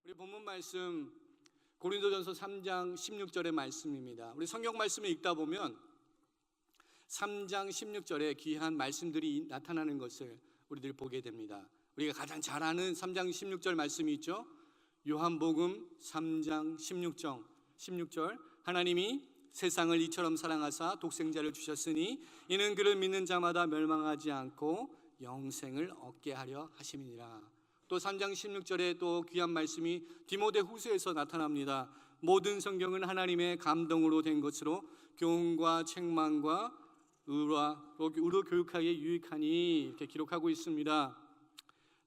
우리 본문 말씀 고린도전서 3장 16절의 말씀입니다. 우리 성경 말씀을 읽다 보면 3장 16절에 귀한 말씀들이 나타나는 것을 우리들 보게 됩니다. 우리가 가장 잘 아는 3장 16절 말씀이 있죠. 요한복음 3장 16절 하나님이 세상을 이처럼 사랑하사 독생자를 주셨으니 이는 그를 믿는 자마다 멸망하지 않고 영생을 얻게 하려 하심이니라. 또 3장 16절에 또 귀한 말씀이 디모데후서에서 나타납니다. 모든 성경은 하나님의 감동으로 된 것으로 교훈과 책망과 의로 교육하기에 유익하니 이렇게 기록하고 있습니다.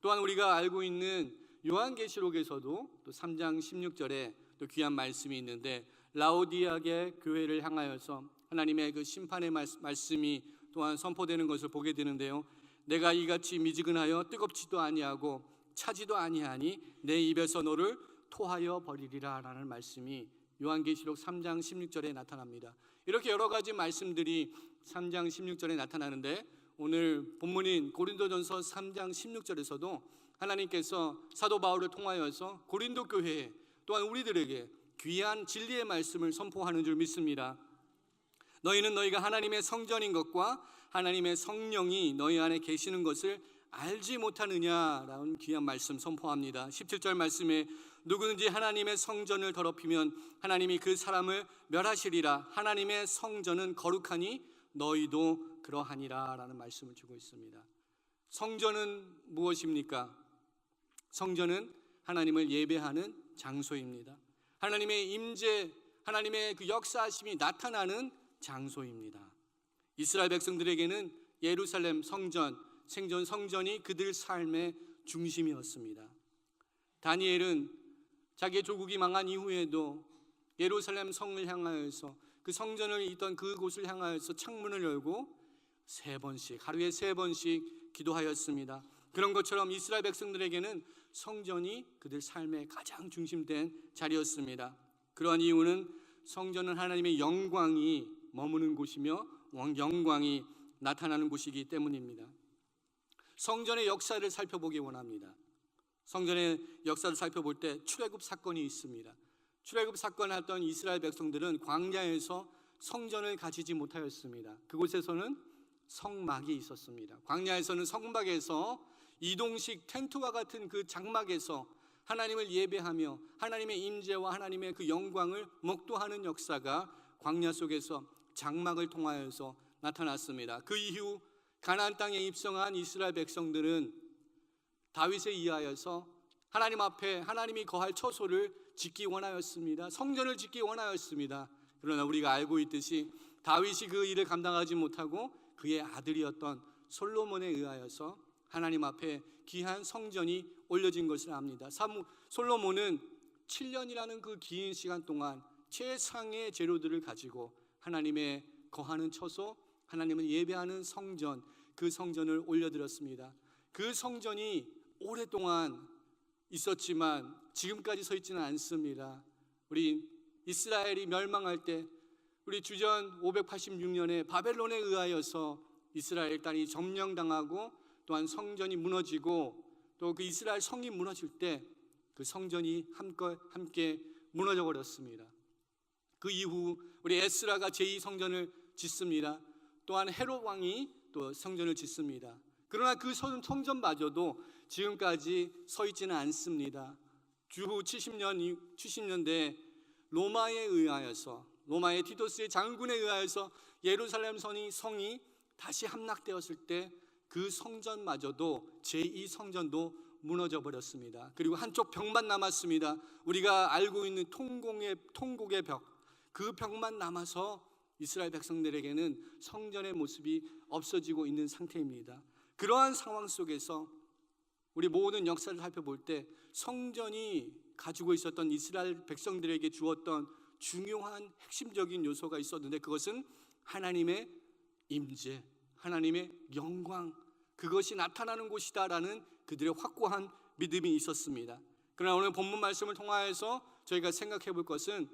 또한 우리가 알고 있는 요한계시록에서도 또 3장 16절에 또 귀한 말씀이 있는데 라오디아게 교회를 향하여서 하나님의 그 심판의 말씀이 또한 선포되는 것을 보게 되는데요. 내가 이같이 미지근하여 뜨겁지도 아니하고 차지도 아니하니 내 입에서 너를 토하여 버리리라 라는 말씀이 요한계시록 3장 16절에 나타납니다. 이렇게 여러 가지 말씀들이 3장 16절에 나타나는데 오늘 본문인 고린도전서 3장 16절에서도 하나님께서 사도 바울을 통하여서 고린도 교회에 또한 우리들에게 귀한 진리의 말씀을 선포하는 줄 믿습니다. 너희는 너희가 하나님의 성전인 것과 하나님의 성령이 너희 안에 계시는 것을 알지 못하느냐라는 귀한 말씀 선포합니다. 17절 말씀에 누구든지 하나님의 성전을 더럽히면 하나님이 그 사람을 멸하시리라. 하나님의 성전은 거룩하니 너희도 그러하니라 라는 말씀을 주고 있습니다. 성전은 무엇입니까? 성전은 하나님을 예배하는 장소입니다. 하나님의 임재, 하나님의 그 역사하심이 나타나는 장소입니다. 이스라엘 백성들에게는 예루살렘 성전이 그들 삶의 중심이었습니다. 다니엘은 자기의 조국이 망한 이후에도 예루살렘 성을 향하여서 그 성전을 있던 그곳을 향하여서 창문을 열고 하루에 3번씩 기도하였습니다. 그런 것처럼 이스라엘 백성들에게는 성전이 그들 삶의 가장 중심된 자리였습니다. 그러한 이유는 성전은 하나님의 영광이 머무는 곳이며 영광이 나타나는 곳이기 때문입니다. 성전의 역사를 살펴보기 원합니다. 성전의 역사를 살펴볼 때 출애굽 사건이 있습니다. 출애굽 사건을 했던 이스라엘 백성들은 광야에서 성전을 가지지 못하였습니다. 그곳에서는 성막이 있었습니다. 광야에서는 성막에서 이동식 텐트와 같은 그 장막에서 하나님을 예배하며 하나님의 임재와 하나님의 그 영광을 목도하는 역사가 광야 속에서 장막을 통하여서 나타났습니다. 그 이후 가나안 땅에 입성한 이스라엘 백성들은 다윗에 의하여서 하나님 앞에 하나님이 거할 처소를 짓기 원하였습니다. 성전을 짓기 원하였습니다. 그러나 우리가 알고 있듯이 다윗이 그 일을 감당하지 못하고 그의 아들이었던 솔로몬에 의하여서 하나님 앞에 귀한 성전이 올려진 것을 압니다. 솔로몬은 7년이라는 그 긴 시간 동안 최상의 재료들을 가지고 하나님의 거하는 처소, 하나님을 예배하는 성전, 그 성전을 올려드렸습니다. 그 성전이 오랫동안 있었지만 지금까지 서 있지는 않습니다. 우리 이스라엘이 멸망할 때 우리 주전 586년에 바벨론에 의하여서 이스라엘 땅이 점령당하고 또한 성전이 무너지고 또 그 이스라엘 성이 무너질 때 그 성전이 함께 무너져 버렸습니다. 그 이후 우리 에스라가 제2성전을 짓습니다. 또한 헤롯 왕이 또 성전을 짓습니다. 그러나 그 성전마저도 지금까지 서 있지는 않습니다. 주후 70년대에 로마의 티토스의 장군에 의하여서 예루살렘 성이 다시 함락되었을 때 그 성전마저도 제2성전도 무너져 버렸습니다. 그리고 한쪽 벽만 남았습니다. 우리가 알고 있는 통곡의 벽, 그 벽만 남아서 이스라엘 백성들에게는 성전의 모습이 없어지고 있는 상태입니다. 그러한 상황 속에서 우리 모든 역사를 살펴볼 때 성전이 가지고 있었던 이스라엘 백성들에게 주었던 중요한 핵심적인 요소가 있었는데 그것은 하나님의 임재, 하나님의 영광, 그것이 나타나는 곳이다라는 그들의 확고한 믿음이 있었습니다. 그러나 오늘 본문 말씀을 통하여서 저희가 생각해 볼 것은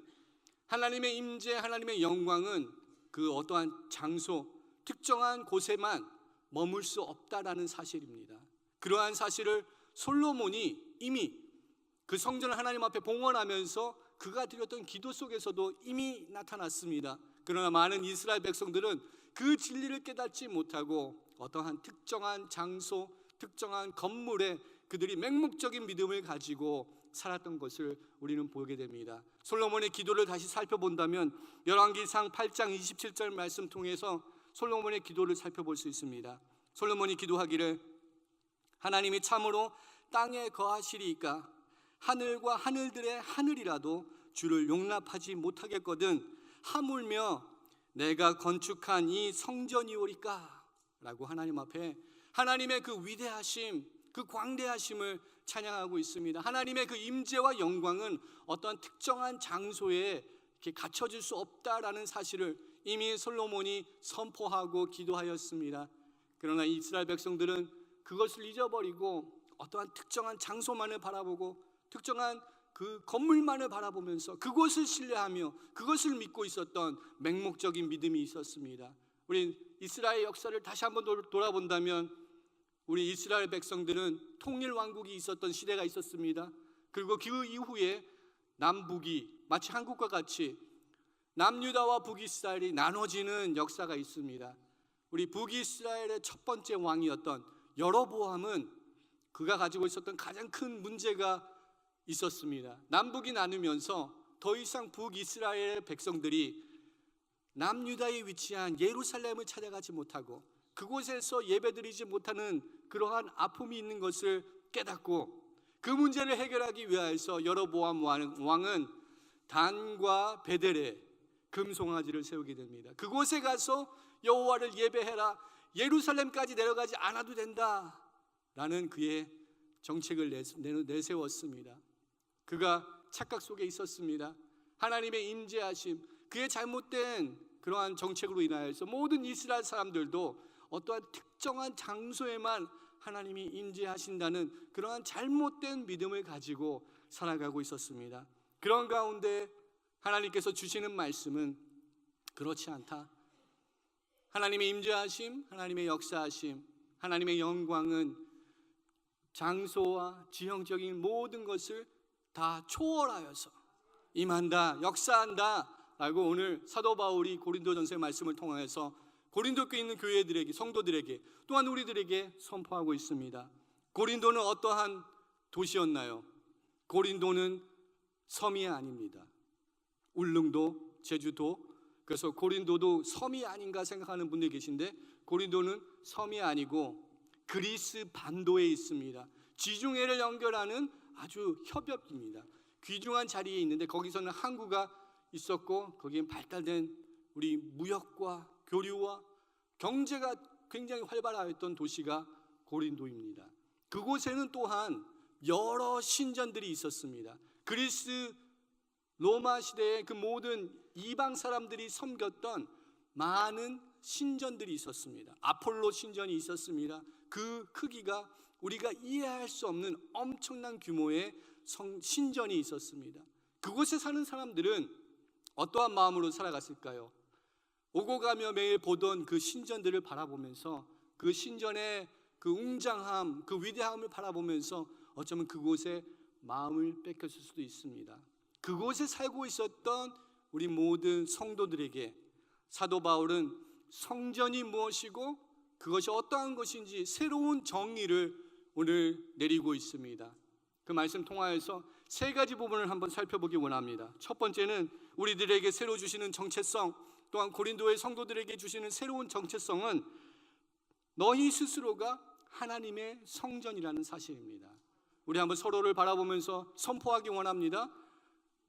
하나님의 임재, 하나님의 영광은 그 어떠한 장소, 특정한 곳에만 머물 수 없다라는 사실입니다. 그러한 사실을 솔로몬이 이미 그 성전을 하나님 앞에 봉헌하면서 그가 드렸던 기도 속에서도 이미 나타났습니다. 그러나 많은 이스라엘 백성들은 그 진리를 깨닫지 못하고 어떠한 특정한 장소, 특정한 건물에 그들이 맹목적인 믿음을 가지고 살았던 것을 우리는 보게 됩니다. 솔로몬의 기도를 다시 살펴본다면 열왕기상 8장 27절 말씀 통해서 솔로몬의 기도를 살펴볼 수 있습니다. 솔로몬이 기도하기를 하나님이 참으로 땅에 거하시리이까 하늘과 하늘들의 하늘이라도 주를 용납하지 못하겠거든 하물며 내가 건축한 이 성전이오리까 라고 하나님 앞에 하나님의 그 위대하심, 그 광대하심을 찬양하고 있습니다. 하나님의 그 임재와 영광은 어떤 특정한 장소에 이렇게 갖춰질 수 없다라는 사실을 이미 솔로몬이 선포하고 기도하였습니다. 그러나 이스라엘 백성들은 그것을 잊어버리고 어떠한 특정한 장소만을 바라보고 특정한 그 건물만을 바라보면서 그것을 신뢰하며 그것을 믿고 있었던 맹목적인 믿음이 있었습니다. 우리 이스라엘 역사를 다시 한번 돌아본다면 우리 이스라엘 백성들은 통일 왕국이 있었던 시대가 있었습니다. 그리고 그 이후에 남북이 마치 한국과 같이 남유다와 북이스라엘이 나눠지는 역사가 있습니다. 우리 북이스라엘의 첫 번째 왕이었던 여로보암은 그가 가지고 있었던 가장 큰 문제가 있었습니다. 남북이 나누면서 더 이상 북이스라엘의 백성들이 남유다에 위치한 예루살렘을 찾아가지 못하고 그곳에서 예배드리지 못하는 그러한 아픔이 있는 것을 깨닫고 그 문제를 해결하기 위해서 여로보암 왕은 단과 베델에 금송아지를 세우게 됩니다. 그곳에 가서 여호와를 예배해라, 예루살렘까지 내려가지 않아도 된다 라는 그의 정책을 내세웠습니다. 그가 착각 속에 있었습니다. 하나님의 임재하심, 그의 잘못된 그러한 정책으로 인하여서 모든 이스라엘 사람들도 어떠한 특정한 장소에만 하나님이 임재하신다는 그러한 잘못된 믿음을 가지고 살아가고 있었습니다. 그런 가운데 하나님께서 주시는 말씀은 그렇지 않다. 하나님의 임재하심, 하나님의 역사하심, 하나님의 영광은 장소와 지형적인 모든 것을 다 초월하여서 임한다, 역사한다 라고 오늘 사도 바울이 고린도전서의 말씀을 통해서 고린도에 있는 교회들에게, 성도들에게, 또한 우리들에게 선포하고 있습니다. 고린도는 어떠한 도시였나요? 고린도는 섬이 아닙니다. 울릉도, 제주도, 그래서 고린도도 섬이 아닌가 생각하는 분들이 계신데 고린도는 섬이 아니고 그리스 반도에 있습니다. 지중해를 연결하는 아주 협약입니다. 귀중한 자리에 있는데 거기서는 항구가 있었고 거기에 발달된 우리 무역과 교류와 경제가 굉장히 활발하였던 도시가 고린도입니다. 그곳에는 또한 여러 신전들이 있었습니다. 그리스 로마 시대의 그 모든 이방 사람들이 섬겼던 많은 신전들이 있었습니다. 아폴로 신전이 있었습니다. 그 크기가 우리가 이해할 수 없는 엄청난 규모의 신전이 있었습니다. 그곳에 사는 사람들은 어떠한 마음으로 살아갔을까요? 오고 가며 매일 보던 그 신전들을 바라보면서 그 신전의 그 웅장함, 그 위대함을 바라보면서 어쩌면 그곳에 마음을 뺏겼을 수도 있습니다. 그곳에 살고 있었던 우리 모든 성도들에게 사도 바울은 성전이 무엇이고 그것이 어떠한 것인지 새로운 정의를 오늘 내리고 있습니다. 그 말씀 통하여서 세 가지 부분을 한번 살펴보기 원합니다. 첫 번째는 우리들에게 새로 주시는 정체성, 또한 고린도의 성도들에게 주시는 새로운 정체성은 너희 스스로가 하나님의 성전이라는 사실입니다. 우리 한번 서로를 바라보면서 선포하기 원합니다.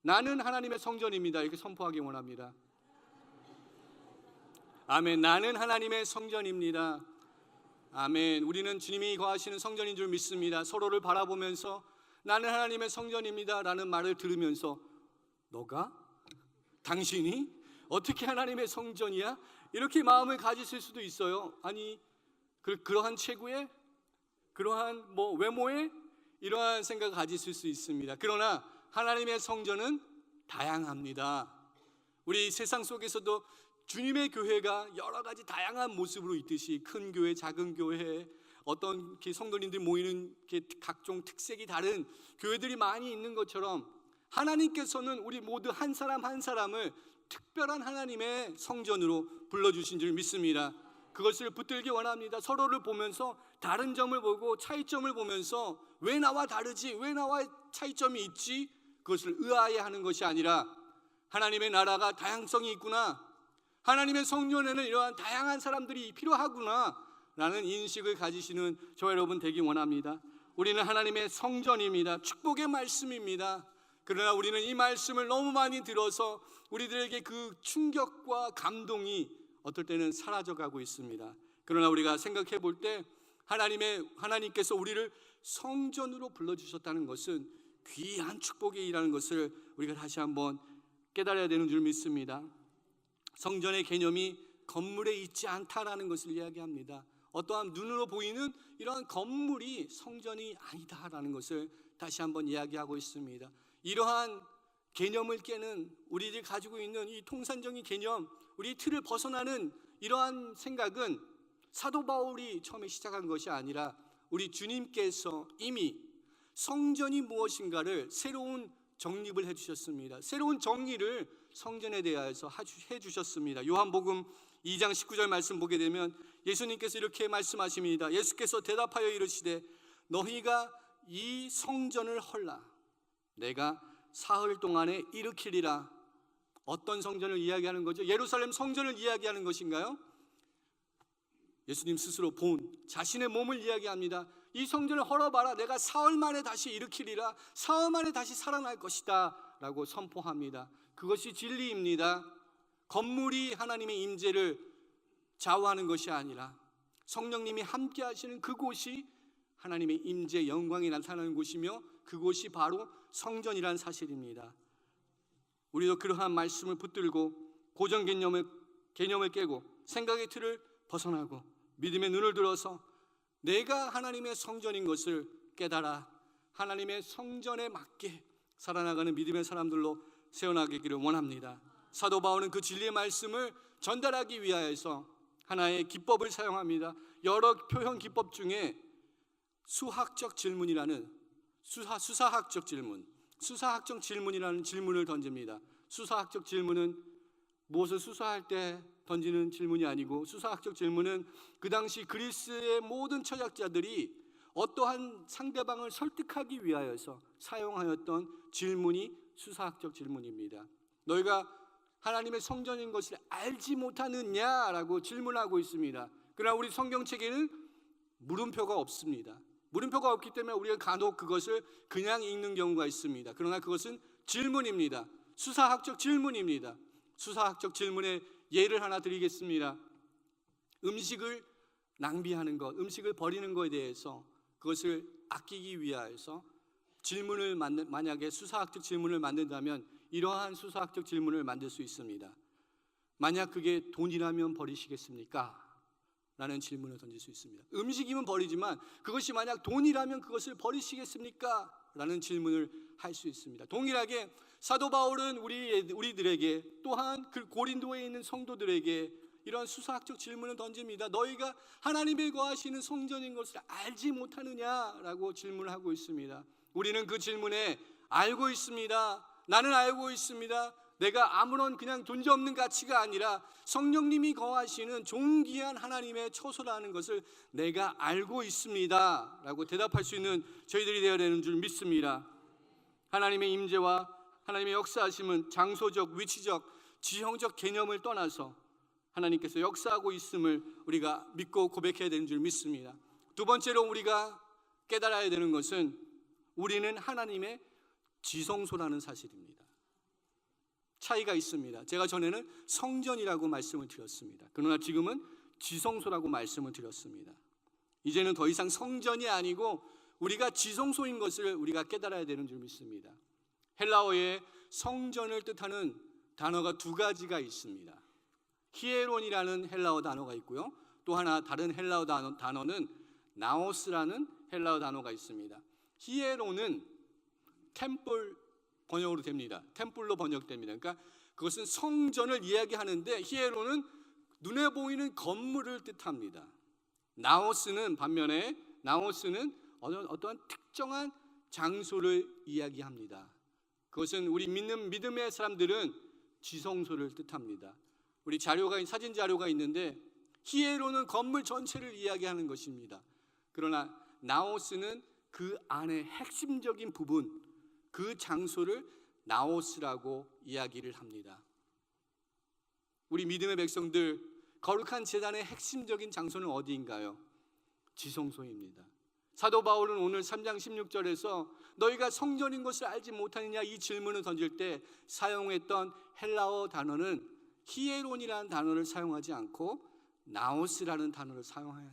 나는 하나님의 성전입니다. 이렇게 선포하기 원합니다. 아멘. 나는 하나님의 성전입니다. 아멘. 우리는 주님이 거하시는 성전인 줄 믿습니다. 서로를 바라보면서 나는 하나님의 성전입니다 라는 말을 들으면서 너가? 당신이? 어떻게 하나님의 성전이야? 이렇게 마음을 가지실 수도 있어요. 아니 그러한 체구에, 그러한 외모에 이러한 생각을 가지실 수 있습니다. 그러나 하나님의 성전은 다양합니다. 우리 세상 속에서도 주님의 교회가 여러 가지 다양한 모습으로 있듯이 큰 교회, 작은 교회, 어떤 이렇게 성도님들이 모이는 이렇게 각종 특색이 다른 교회들이 많이 있는 것처럼 하나님께서는 우리 모두 한 사람 한 사람을 특별한 하나님의 성전으로 불러주신 줄 믿습니다. 그것을 붙들기 원합니다. 서로를 보면서 다른 점을 보고 차이점을 보면서 왜 나와 다르지? 왜 나와 차이점이 있지? 그것을 의아해하는 것이 아니라 하나님의 나라가 다양성이 있구나, 하나님의 성전에는 이러한 다양한 사람들이 필요하구나 라는 인식을 가지시는 저와 여러분 되기 원합니다. 우리는 하나님의 성전입니다. 축복의 말씀입니다. 그러나 우리는 이 말씀을 너무 많이 들어서 우리들에게 그 충격과 감동이 어떨 때는 사라져가고 있습니다. 그러나 우리가 생각해 볼 때 하나님께서 우리를 성전으로 불러주셨다는 것은 귀한 축복이라는 것을 우리가 다시 한번 깨달아야 되는 줄 믿습니다. 성전의 개념이 건물에 있지 않다라는 것을 이야기합니다. 어떠한 눈으로 보이는 이러한 건물이 성전이 아니다라는 것을 다시 한번 이야기하고 있습니다. 이러한 개념을 깨는 우리들이 가지고 있는 이 통산적인 개념, 우리 틀을 벗어나는 이러한 생각은 사도 바울이 처음에 시작한 것이 아니라 우리 주님께서 이미 성전이 무엇인가를 새로운 정립을 해주셨습니다. 새로운 정의를 성전에 대하여서 해주셨습니다. 요한복음 2장 19절 말씀 보게 되면 예수님께서 이렇게 말씀하십니다. 예수께서 대답하여 이르시되 너희가 이 성전을 헐라 내가 사흘 동안에 일으키리라. 어떤 성전을 이야기하는 거죠? 예루살렘 성전을 이야기하는 것인가요? 예수님 스스로 본 자신의 몸을 이야기합니다. 이 성전을 헐어봐라, 내가 사흘 만에 다시 일으키리라, 사흘 만에 다시 살아날 것이다 라고 선포합니다. 그것이 진리입니다. 건물이 하나님의 임재를 좌우하는 것이 아니라 성령님이 함께 하시는 그곳이 하나님의 임재 영광이 나타나는 곳이며 그곳이 바로 성전이라는 사실입니다. 우리도 그러한 말씀을 붙들고 고정 개념을 깨고 생각의 틀을 벗어나고 믿음의 눈을 들어서 내가 하나님의 성전인 것을 깨달아 하나님의 성전에 맞게 살아나가는 믿음의 사람들로 세워나가기를 원합니다. 사도 바울은 그 진리의 말씀을 전달하기 위하여서 하나의 기법을 사용합니다. 여러 표현 기법 중에 수사학적 질문이라는 질문을 던집니다. 수사학적 질문은 무엇을 수사할 때 던지는 질문이 아니고, 수사학적 질문은 그 당시 그리스의 모든 철학자들이 어떠한 상대방을 설득하기 위하여서 사용하였던 질문이 수사학적 질문입니다. 너희가 하나님의 성전인 것을 알지 못하느냐라고 질문하고 있습니다. 그러나 우리 성경책에는 물음표가 없습니다. 물음표가 없기 때문에 우리가 간혹 그것을 그냥 읽는 경우가 있습니다. 그러나 그것은 질문입니다. 수사학적 질문입니다. 수사학적 질문의 예를 하나 드리겠습니다. 음식을 낭비하는 것, 음식을 버리는 것에 대해서 그것을 아끼기 위하여서 만약에 수사학적 질문을 만든다면 이러한 수사학적 질문을 만들 수 있습니다. 만약 그게 돈이라면 버리시겠습니까? 라는 질문을 던질 수 있습니다. 음식이면 버리지만 그것이 만약 돈이라면 그것을 버리시겠습니까? 라는 질문을 할 수 있습니다. 동일하게 사도 바울은 우리들에게 또한 그 고린도에 있는 성도들에게 이런 수사학적 질문을 던집니다. 너희가 하나님의 거하시는 성전인 것을 알지 못하느냐라고 질문을 하고 있습니다. 우리는 그 질문에 알고 있습니다. 나는 알고 있습니다. 내가 아무런 그냥 존재없는 가치가 아니라 성령님이 거하시는 존귀한 하나님의 처소라는 것을 내가 알고 있습니다 라고 대답할 수 있는 저희들이 되어야 되는 줄 믿습니다. 하나님의 임재와 하나님의 역사하심은 장소적, 위치적, 지형적 개념을 떠나서 하나님께서 역사하고 있음을 우리가 믿고 고백해야 되는 줄 믿습니다. 두 번째로 우리가 깨달아야 되는 것은 우리는 하나님의 지성소라는 사실입니다. 차이가 있습니다. 제가 전에는 성전이라고 말씀을 드렸습니다. 그러나 지금은 지성소라고 말씀을 드렸습니다. 이제는 더 이상 성전이 아니고 우리가 지성소인 것을 우리가 깨달아야 되는 줄 믿습니다. 헬라어에 성전을 뜻하는 단어가 두 가지가 있습니다. 히에론이라는 헬라어 단어가 있고요, 또 하나 다른 헬라어 단어는 나오스라는 헬라어 단어가 있습니다. 히에론은 템플 번역으로 됩니다. 템플로 번역됩니다. 그러니까 그것은 성전을 이야기하는데 히에론은 눈에 보이는 건물을 뜻합니다. 나오스는 반면에 어떠한 특정한 장소를 이야기합니다. 그것은 우리 믿는 믿음의 사람들은 지성소를 뜻합니다. 우리 사진 자료가 있는데 히에로는 건물 전체를 이야기하는 것입니다. 그러나 나오스는 그 안에 핵심적인 부분, 그 장소를 나오스라고 이야기를 합니다. 우리 믿음의 백성들, 거룩한 제단의 핵심적인 장소는 어디인가요? 지성소입니다. 사도 바울은 오늘 3장 16절에서 너희가 성전인 것을 알지 못하느냐 이 질문을 던질 때 사용했던 헬라어 단어는 히에론이라는 단어를 사용하지 않고 나오스라는 단어를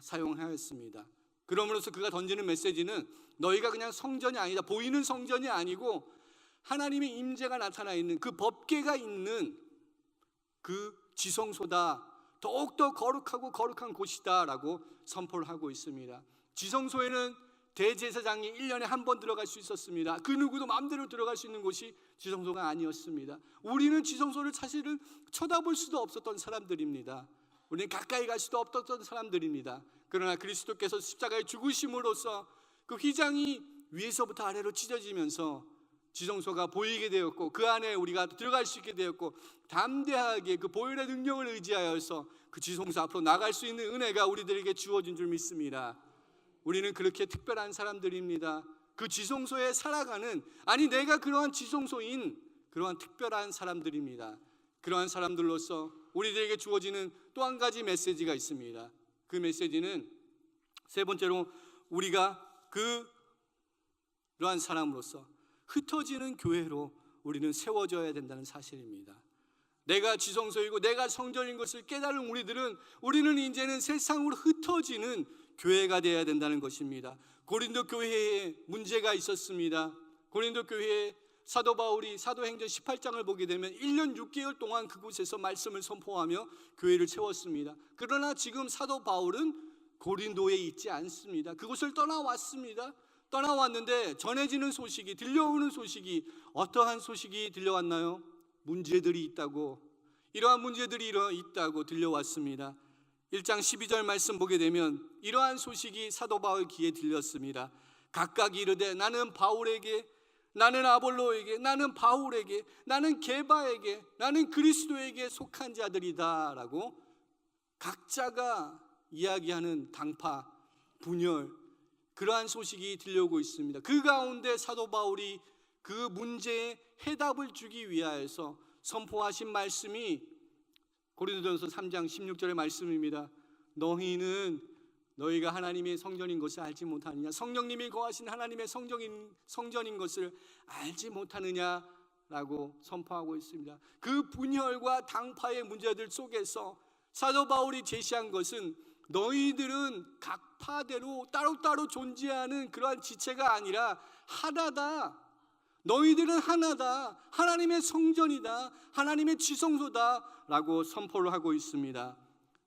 사용하였습니다. 그러므로서 그가 던지는 메시지는 너희가 그냥 성전이 아니다, 보이는 성전이 아니고 하나님의 임재가 나타나 있는 그 법궤가 있는 그 지성소다, 더욱더 거룩하고 거룩한 곳이다 라고 선포를 하고 있습니다. 지성소에는 대제사장이 1년에 한 번 들어갈 수 있었습니다. 그 누구도 마음대로 들어갈 수 있는 곳이 지성소가 아니었습니다. 우리는 지성소를 사실은 쳐다볼 수도 없었던 사람들입니다. 우리는 가까이 갈 수도 없었던 사람들입니다. 그러나 그리스도께서 십자가에 죽으심으로써 그 휘장이 위에서부터 아래로 찢어지면서 지성소가 보이게 되었고 그 안에 우리가 들어갈 수 있게 되었고 담대하게 그 보혈의 능력을 의지하여서 그 지성소 앞으로 나갈 수 있는 은혜가 우리들에게 주어진 줄 믿습니다. 우리는 그렇게 특별한 사람들입니다. 그 지성소에 살아가는, 아니 내가 그러한 지성소인 그러한 특별한 사람들입니다. 그러한 사람들로서 우리들에게 주어지는 또 한 가지 메시지가 있습니다. 그 메시지는 세 번째로 우리가 그러한 사람으로서 흩어지는 교회로 우리는 세워져야 된다는 사실입니다. 내가 지성소이고 내가 성전인 것을 깨달은 우리는 이제는 세상으로 흩어지는 교회가 되어야 된다는 것입니다. 고린도 교회에 문제가 있었습니다. 고린도 교회에 사도 바울이 사도행전 18장을 보게 되면 1년 6개월 동안 그곳에서 말씀을 선포하며 교회를 세웠습니다. 그러나 지금 사도 바울은 고린도에 있지 않습니다. 그곳을 떠나왔습니다. 떠나왔는데 전해지는 소식이, 들려오는 소식이, 어떠한 소식이 들려왔나요? 문제들이 있다고, 이러한 문제들이 있다고 들려왔습니다. 1장 12절 말씀 보게 되면 이러한 소식이 사도 바울 귀에 들렸습니다. 각각 이르되 나는 바울에게, 나는 아볼로에게, 나는 바울에게, 나는 게바에게, 나는 그리스도에게 속한 자들이다 라고 각자가 이야기하는 당파, 분열, 그러한 소식이 들려오고 있습니다. 그 가운데 사도 바울이 그 문제에 해답을 주기 위하여서 선포하신 말씀이 고린도전서 3장 16절의 말씀입니다. 너희가 하나님의 성전인 것을 알지 못하느냐? 성령님이 거하신 하나님의 성전인 것을 알지 못하느냐라고 선포하고 있습니다. 그 분열과 당파의 문제들 속에서 사도 바울이 제시한 것은 너희들은 각 파대로 따로따로 존재하는 그러한 지체가 아니라 하나다. 너희들은 하나다. 하나님의 성전이다. 하나님의 지성소다 라고 선포를 하고 있습니다.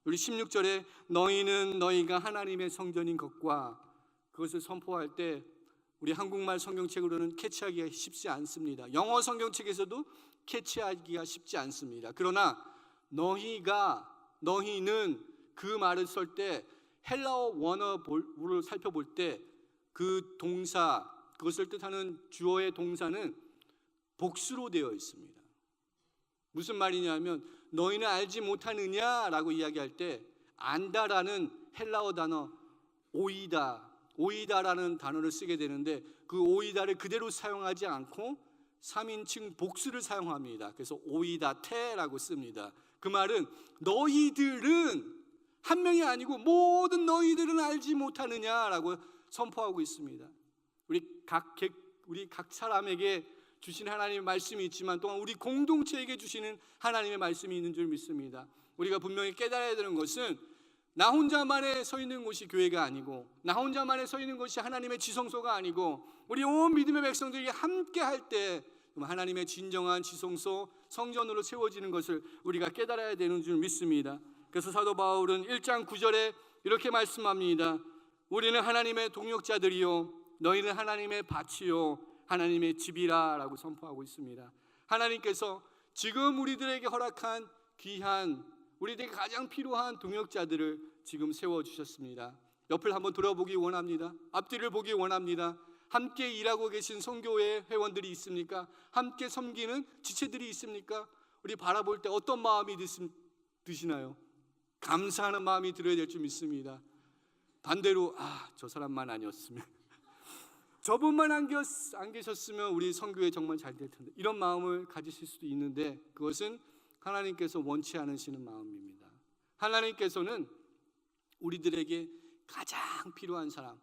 우리 16절에 너희가 하나님의 성전인 것과, 그것을 선포할 때 우리 한국말 성경책으로는 캐치하기가 쉽지 않습니다. 영어 성경책에서도 캐치하기가 쉽지 않습니다. 그러나 너희는 그 말을 쓸 때 헬라어 원어를 살펴볼 때 그 동사, 그것을 뜻하는 주어의 동사는 복수로 되어 있습니다. 무슨 말이냐면 너희는 알지 못하느냐라고 이야기할 때 안다라는 헬라어 단어 오이다라는 단어를 쓰게 되는데 그 오이다를 그대로 사용하지 않고 3인칭 복수를 사용합니다. 그래서 오이다테라고 씁니다. 그 말은 너희들은 한 명이 아니고 모든 너희들은 알지 못하느냐라고 선포하고 있습니다. 우리 각 사람에게 주신 하나님의 말씀이 있지만 또한 우리 공동체에게 주시는 하나님의 말씀이 있는 줄 믿습니다. 우리가 분명히 깨달아야 되는 것은 나 혼자만에 서 있는 곳이 교회가 아니고, 나 혼자만에 서 있는 것이 하나님의 지성소가 아니고, 우리 온 믿음의 백성들이 함께 할 때 하나님의 진정한 지성소, 성전으로 세워지는 것을 우리가 깨달아야 되는 줄 믿습니다. 그래서 사도 바울은 1장 9절에 이렇게 말씀합니다. 우리는 하나님의 동역자들이요 너희는 하나님의 밭이요 하나님의 집이라 라고 선포하고 있습니다. 하나님께서 지금 우리들에게 허락한 귀한, 우리들에게 가장 필요한 동역자들을 지금 세워주셨습니다. 옆을 한번 돌아보기 원합니다. 앞뒤를 보기 원합니다. 함께 일하고 계신 선교회 회원들이 있습니까? 함께 섬기는 지체들이 있습니까? 우리 바라볼 때 어떤 마음이 드시나요? 감사하는 마음이 들어야 될 줄 믿습니다. 반대로 저 사람만 아니었으면, 저분만 안 계셨으면 우리 선교회 정말 잘 될 텐데, 이런 마음을 가지실 수도 있는데, 그것은 하나님께서 원치 않으시는 마음입니다. 하나님께서는 우리들에게 가장 필요한 사람,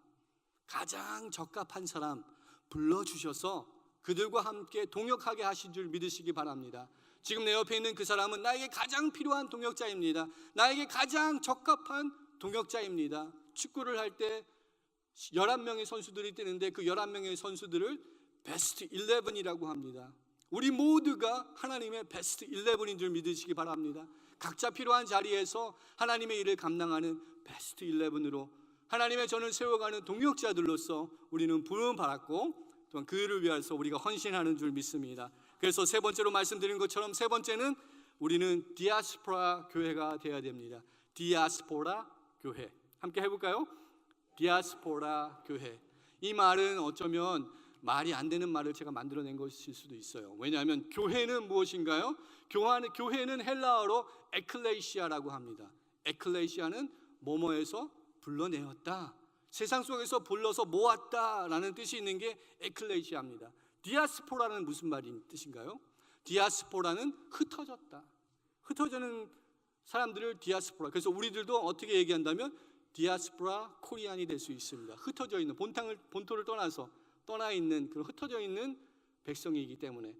가장 적합한 사람 불러주셔서 그들과 함께 동역하게 하신 줄 믿으시기 바랍니다. 지금 내 옆에 있는 그 사람은 나에게 가장 필요한 동역자입니다. 나에게 가장 적합한 동역자입니다. 축구를 할 때 11명의 선수들이 뛰는데 그 11명의 선수들을 베스트 11이라고 합니다. 우리 모두가 하나님의 베스트 11인 줄 믿으시기 바랍니다. 각자 필요한 자리에서 하나님의 일을 감당하는 베스트 11으로 하나님의 전을 세워가는 동역자들로서 우리는 부름 받았고, 또한 그를 위해서 우리가 헌신하는 줄 믿습니다. 그래서 세 번째로 말씀드린 것처럼 세 번째는 우리는 디아스포라 교회가 되어야 됩니다. 디아스포라 교회, 함께 해볼까요? 디아스포라 교회. 이 말은 어쩌면 말이 안 되는 말을 제가 만들어낸 것일 수도 있어요. 왜냐하면 교회는 무엇인가요? 교회는 헬라어로 에클레시아라고 합니다. 에클레시아는 뭐뭐에서 불러내었다, 세상 속에서 불러서 모았다라는 뜻이 있는 게 에클레시아입니다. 디아스포라는 무슨 말인 뜻인가요? 디아스포라는 흩어졌다, 흩어지는 사람들을 디아스포라. 그래서 우리들도 어떻게 얘기한다면 디아스포라 코리안이 될 수 있습니다. 흩어져 있는, 본토를 떠나 있는 그런 흩어져 있는 백성이기 때문에.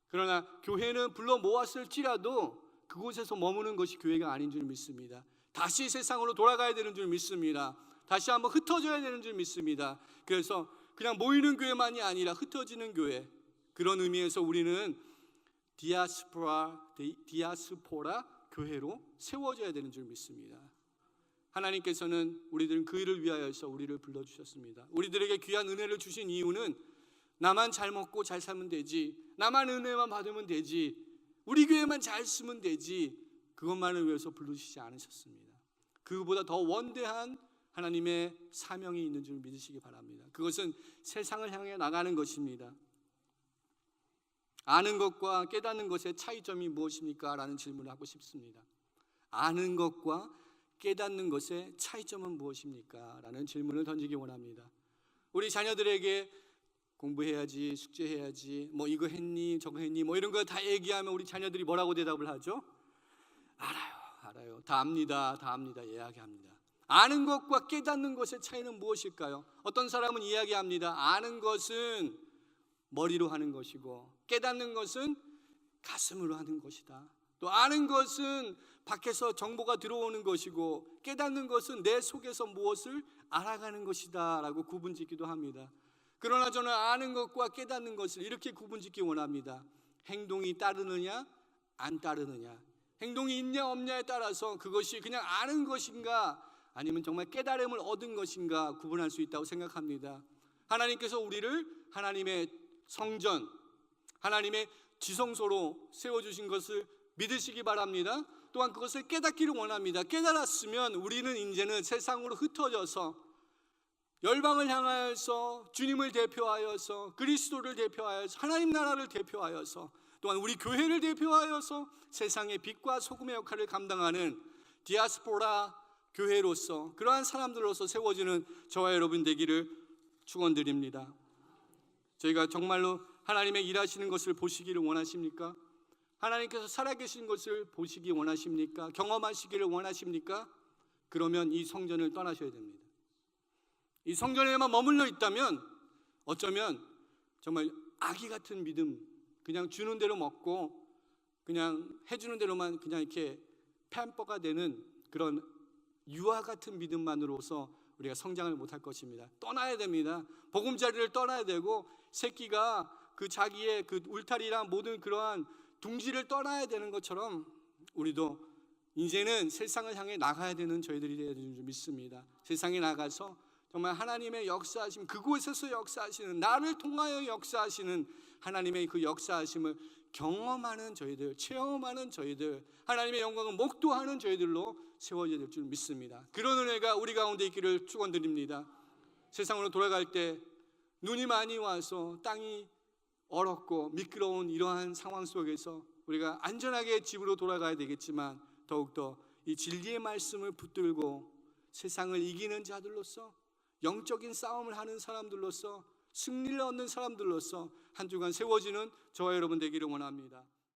그러나 교회는 불러 모았을지라도 그곳에서 머무는 것이 교회가 아닌 줄 믿습니다. 다시 세상으로 돌아가야 되는 줄 믿습니다. 다시 한번 흩어져야 되는 줄 믿습니다. 그래서 그냥 모이는 교회만이 아니라 흩어지는 교회, 그런 의미에서 우리는 디아스포라 교회로 세워져야 되는 줄 믿습니다. 하나님께서는 우리들은 그 일을 위하여서 우리를 불러주셨습니다. 우리들에게 귀한 은혜를 주신 이유는 나만 잘 먹고 잘 살면 되지, 나만 은혜만 받으면 되지, 우리 교회만 잘 쓰면 되지, 그것만을 위해서 부르시지 않으셨습니다. 그보다 더 원대한 하나님의 사명이 있는 줄 믿으시기 바랍니다. 그것은 세상을 향해 나가는 것입니다. 아는 것과 깨닫는 것의 차이점이 무엇입니까? 라는 질문을 하고 싶습니다. 아는 것과 깨닫는 것의 차이점은 무엇입니까? 라는 질문을 던지기 원합니다. 우리 자녀들에게 공부해야지, 숙제해야지, 뭐 이거 했니, 저거 했니, 뭐 이런 거 다 얘기하면 우리 자녀들이 뭐라고 대답을 하죠? 알아요. 다 압니다. 이야기합니다. 아는 것과 깨닫는 것의 차이는 무엇일까요? 어떤 사람은 이야기합니다. 아는 것은 머리로 하는 것이고 깨닫는 것은 가슴으로 하는 것이다. 또 아는 것은 밖에서 정보가 들어오는 것이고 깨닫는 것은 내 속에서 무엇을 알아가는 것이다 라고 구분짓기도 합니다. 그러나 저는 아는 것과 깨닫는 것을 이렇게 구분짓기 원합니다. 행동이 따르느냐 안 따르느냐, 행동이 있냐 없냐에 따라서 그것이 그냥 아는 것인가 아니면 정말 깨달음을 얻은 것인가 구분할 수 있다고 생각합니다. 하나님께서 우리를 하나님의 성전, 하나님의 지성소로 세워주신 것을 믿으시기 바랍니다. 또한 그것을 깨닫기를 원합니다. 깨달았으면 우리는 이제는 세상으로 흩어져서 열방을 향하여서 주님을 대표하여서 그리스도를 대표하여서 하나님 나라를 대표하여서 또한 우리 교회를 대표하여서 세상의 빛과 소금의 역할을 감당하는 디아스포라 교회로서, 그러한 사람들로서 세워지는 저와 여러분 되기를 축원드립니다. 저희가 정말로 하나님의 일하시는 것을 보시기를 원하십니까? 하나님께서 살아계신 것을 보시기 원하십니까? 경험하시기를 원하십니까? 그러면 이 성전을 떠나셔야 됩니다. 이 성전에만 머물러 있다면 어쩌면 정말 아기 같은 믿음, 그냥 주는 대로 먹고 그냥 해주는 대로만 그냥 이렇게 팸버가 되는 그런 유아 같은 믿음만으로서 우리가 성장을 못할 것입니다. 떠나야 됩니다. 보금자리를 떠나야 되고 새끼가 그 자기의 그 울타리랑 모든 그러한 둥지를 떠나야 되는 것처럼 우리도 이제는 세상을 향해 나가야 되는 저희들이 되어야 되는 줄 믿습니다. 세상에 나가서 정말 하나님의 역사하심, 그곳에서 역사하시는, 나를 통하여 역사하시는 하나님의 그 역사하심을 경험하는 저희들, 체험하는 저희들, 하나님의 영광을 목도하는 저희들로 세워져야 될 줄 믿습니다. 그런 은혜가 우리 가운데 있기를 축원드립니다. 세상으로 돌아갈 때 눈이 많이 와서 땅이 얼었고 미끄러운 이러한 상황 속에서 우리가 안전하게 집으로 돌아가야 되겠지만, 더욱더 이 진리의 말씀을 붙들고 세상을 이기는 자들로서, 영적인 싸움을 하는 사람들로서, 승리를 얻는 사람들로서 한 주간 세워지는 저와 여러분 되기를 원합니다.